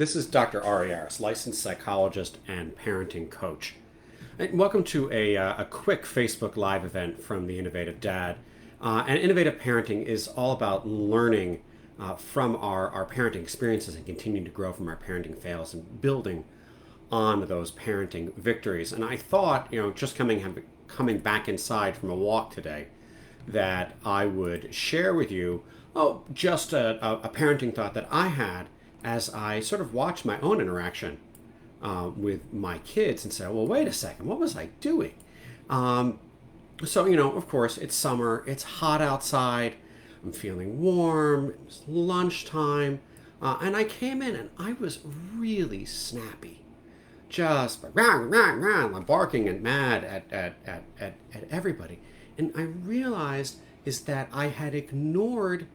This is Dr. Ari Aris, licensed psychologist and parenting coach. And welcome to a quick Facebook Live event from the Innovative Dad. And Innovative Parenting is all about learning from our parenting experiences and continuing to grow from our parenting fails and building on those parenting victories. And I thought, just coming back inside from a walk today, that I would share with you, just a parenting thought that I had as I sort of watched my own interaction with my kids and said, well, wait a second, what was I doing? So, of course, it's summer, it's hot outside, I'm feeling warm, it's lunchtime, and I came in and I was really snappy. Just rah, rah, rah, barking and mad at everybody. And I realized is that I had ignored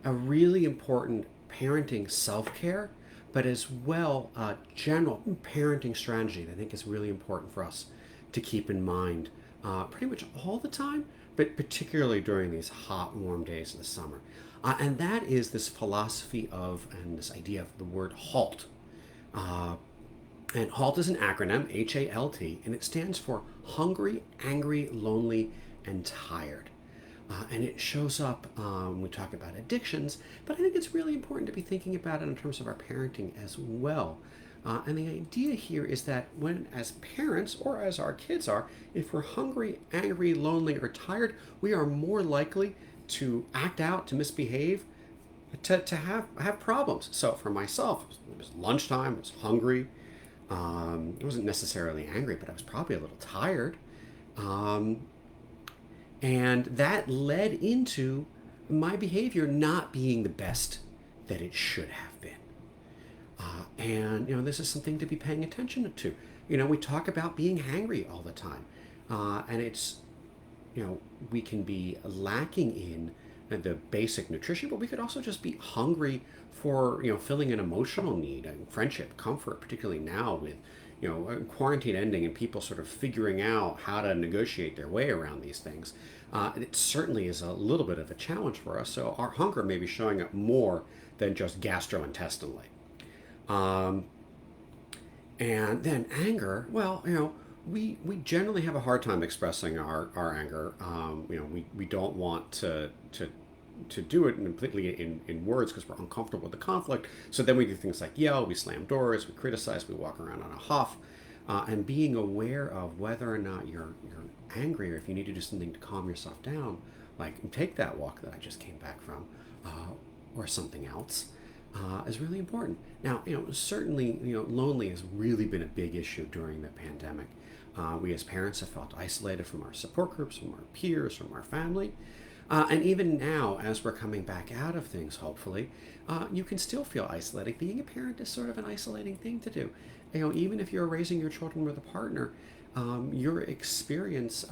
a really important parenting self-care, but as well a general parenting strategy that I think is really important for us to keep in mind pretty much all the time, but particularly during these hot, warm days of the summer. And that is this philosophy of and this idea of the word HALT. And HALT is an acronym, HALT, and it stands for hungry, angry, lonely, and tired. And it shows up when we talk about addictions, but I think it's really important to be thinking about it in terms of our parenting as well. And the idea here is that when, as parents or as our kids are, if we're hungry, angry, lonely, or tired, we are more likely to act out, to misbehave, to have problems. So for myself, it was lunchtime, I was hungry. I wasn't necessarily angry, but I was probably a little tired. And that led into my behavior not being the best that it should have been. And this is something to be paying attention to. We talk about being hangry all the time. And it's, we can be lacking in the basic nutrition, but we could also just be hungry for, filling an emotional need and friendship, comfort, particularly now with, quarantine ending and people sort of figuring out how to negotiate their way around these things. It certainly is a little bit of a challenge for us. So our hunger may be showing up more than just gastrointestinally. And then anger, well, we generally have a hard time expressing our anger. We don't want to do it completely in words because we're uncomfortable with the conflict. So then we do things like yell, we slam doors, we criticize, we walk around on a huff. And being aware of whether or not you're angry or if you need to do something to calm yourself down, like take that walk that I just came back from, or something else, is really important. Now, certainly, lonely has really been a big issue during the pandemic. We as parents have felt isolated from our support groups, from our peers, from our family. And even now, as we're coming back out of things, hopefully, you can still feel isolated. Being a parent is sort of an isolating thing to do. Even if you're raising your children with a partner, your experience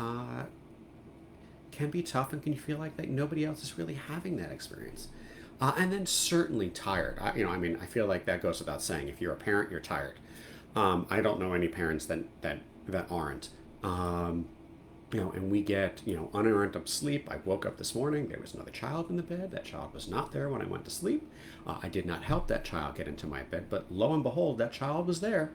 can be tough and can feel like that nobody else is really having that experience. And then certainly tired. I feel like that goes without saying. If you're a parent, you're tired. I don't know any parents that aren't. And we get, uninterrupted sleep. I woke up this morning, there was another child in the bed. That child was not there when I went to sleep. I did not help that child get into my bed, but lo and behold, that child was there.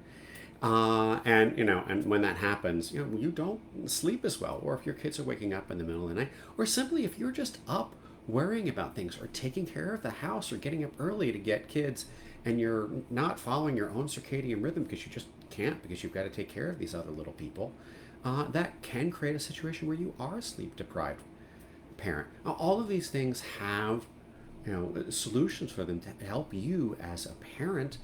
And when that happens, you don't sleep as well. Or if your kids are waking up in the middle of the night, or simply if you're just up worrying about things or taking care of the house or getting up early to get kids and you're not following your own circadian rhythm because you just can't because you've got to take care of these other little people, that can create a situation where you are a sleep deprived parent. Now, all of these things have solutions for them to help you as a parent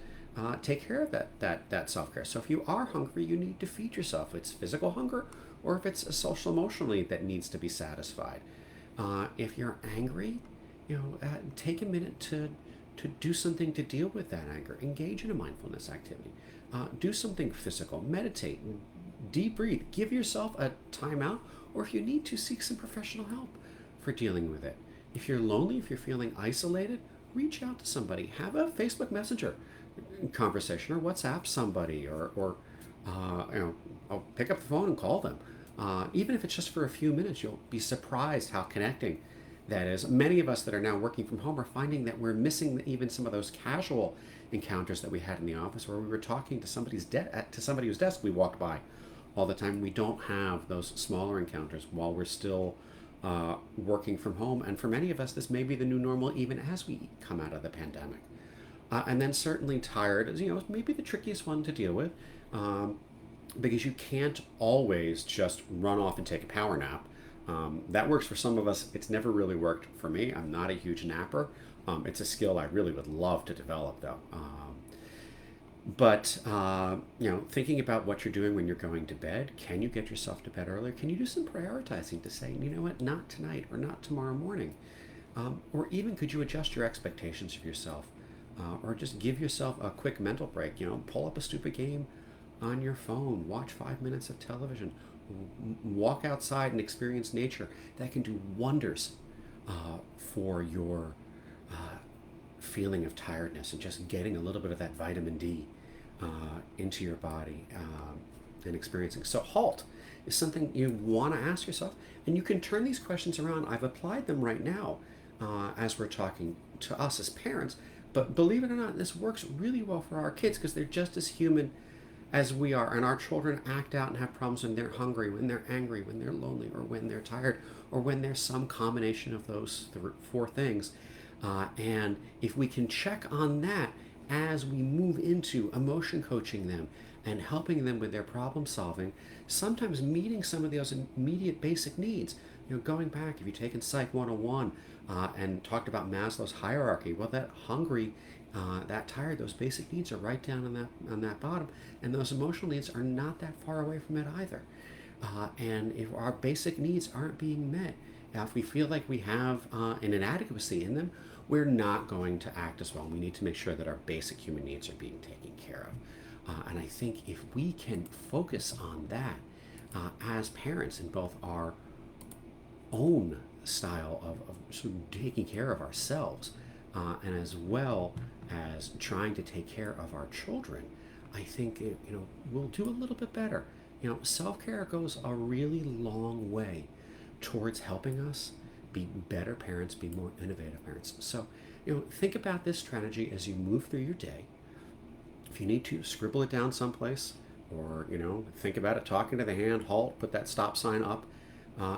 take care of that self-care. So if you are hungry, you need to feed yourself. It's physical hunger or if it's a social emotional need that needs to be satisfied. If you're angry, take a minute to do something to deal with that anger. Engage in a mindfulness activity. Do something physical. Meditate. Deep breathe. Give yourself a timeout, or if you need to, seek some professional help for dealing with it. If you're lonely, if you're feeling isolated, reach out to somebody. Have a Facebook Messenger conversation or WhatsApp somebody, or pick up the phone and call them. Even if it's just for a few minutes, you'll be surprised how connecting That is, many of us that are now working from home are finding that we're missing even some of those casual encounters that we had in the office, where we were talking to to somebody whose desk we walked by all the time. We don't have those smaller encounters while we're still working from home. And for many of us, this may be the new normal even as we come out of the pandemic. And then certainly tired is, maybe the trickiest one to deal with, because you can't always just run off and take a power nap. That works for some of us. It's never really worked for me. I'm not a huge napper. It's a skill I really would love to develop, though. But thinking about what you're doing when you're going to bed, can you get yourself to bed earlier? Can you do some prioritizing to say, you know what, not tonight or not tomorrow morning? Or even could you adjust your expectations of yourself? Or just give yourself a quick mental break. Pull up a stupid game on your phone, watch 5 minutes of television, walk outside and experience nature. That can do wonders for your feeling of tiredness and just getting a little bit of that vitamin D into your body and experiencing. So, halt is something you want to ask yourself, and you can turn these questions around. I've applied them right now as we're talking to us as parents. But believe it or not, this works really well for our kids because they're just as human as we are. And our children act out and have problems when they're hungry, when they're angry, when they're lonely, or when they're tired, or when there's some combination of those four things. And if we can check on that as we move into emotion coaching them and helping them with their problem solving, sometimes meeting some of those immediate basic needs. Going back, if you've taken Psych 101 and talked about Maslow's hierarchy, well, that hungry, that tired, those basic needs are right down on that bottom, and those emotional needs are not that far away from it either. And if our basic needs aren't being met, if we feel like we have an inadequacy in them, we're not going to act as well. We need to make sure that our basic human needs are being taken care of. And I think if we can focus on that as parents in both our own style of sort of taking care of ourselves and as well as trying to take care of our children, I think we'll do a little bit better. Self-care goes a really long way towards helping us be better parents, be more innovative parents. So, think about this strategy as you move through your day. If you need to, scribble it down someplace, or think about it talking to the hand. Halt, put that stop sign up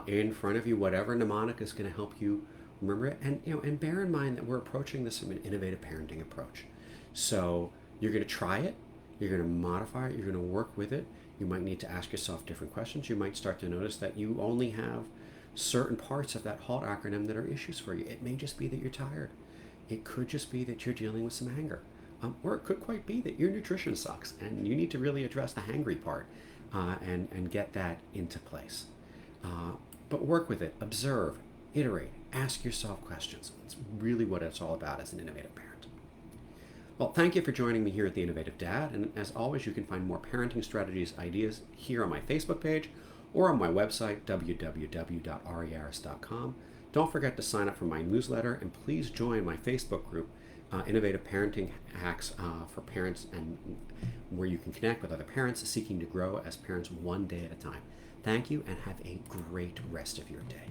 in front of you. Whatever mnemonic is going to help you remember it, and bear in mind that we're approaching this from an innovative parenting approach. So you're going to try it, you're going to modify it, you're going to work with it. You might need to ask yourself different questions. You might start to notice that you only have certain parts of that HALT acronym that are issues for you. It may just be that you're tired. It could just be that you're dealing with some anger. Or it could quite be that your nutrition sucks and you need to really address the hangry part and get that into place. But work with it, observe, iterate, ask yourself questions. It's really what it's all about as an innovative parent. Well, thank you for joining me here at The Innovative Dad. And as always, you can find more parenting strategies, ideas here on my Facebook page or on my website, www.ariaris.com. Don't forget to sign up for my newsletter, and please join my Facebook group, Innovative Parenting Hacks for Parents, and where you can connect with other parents seeking to grow as parents one day at a time. Thank you, and have a great rest of your day.